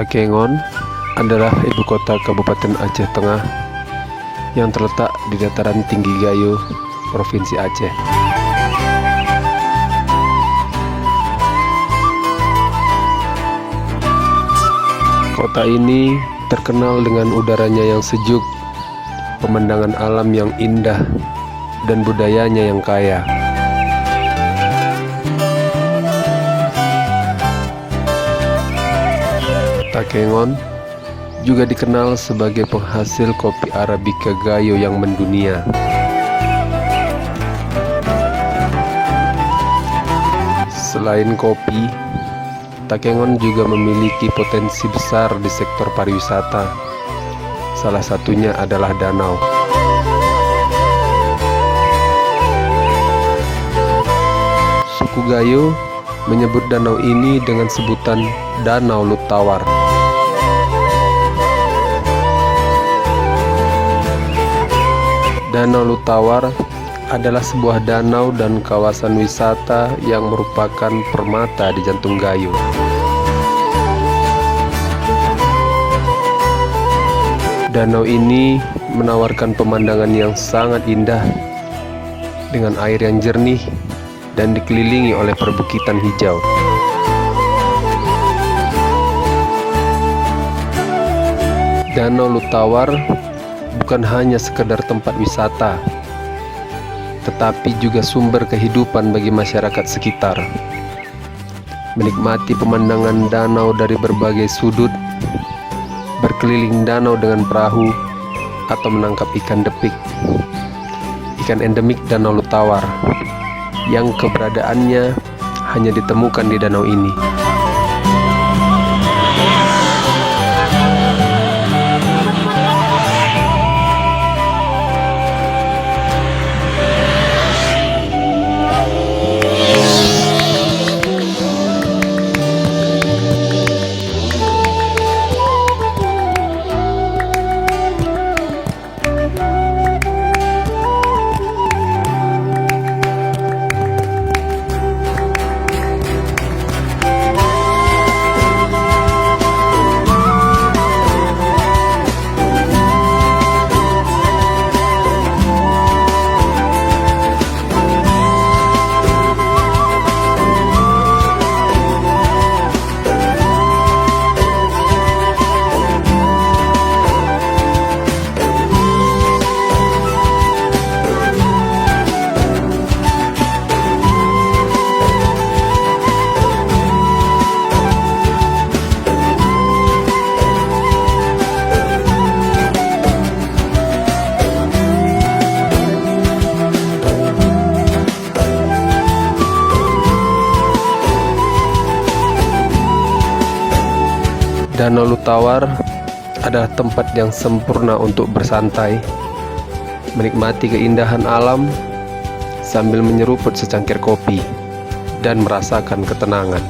Takengon adalah ibu kota Kabupaten Aceh Tengah yang terletak di dataran tinggi Gayo, Provinsi Aceh. Kota ini terkenal dengan udaranya yang sejuk, pemandangan alam yang indah, dan budayanya yang kaya. Takengon juga dikenal sebagai penghasil kopi Arabica Gayo yang mendunia. Selain kopi, Takengon juga memiliki potensi besar di sektor pariwisata. Salah satunya adalah danau. Suku Gayo menyebut danau ini dengan sebutan Danau Lutawar. Danau Lutawar adalah sebuah danau dan kawasan wisata yang merupakan permata di jantung Gayo. Danau ini menawarkan pemandangan yang sangat indah dengan air yang jernih dan dikelilingi oleh perbukitan hijau. Danau Lutawar bukan hanya sekedar tempat wisata, tetapi juga sumber kehidupan bagi masyarakat sekitar. Menikmati pemandangan danau dari berbagai sudut, berkeliling danau dengan perahu, atau menangkap ikan depik, ikan endemik Danau Lutawar, yang keberadaannya hanya ditemukan di danau ini. Danau Lutawar adalah tempat yang sempurna untuk bersantai, menikmati keindahan alam, sambil menyeruput secangkir kopi, dan merasakan ketenangan.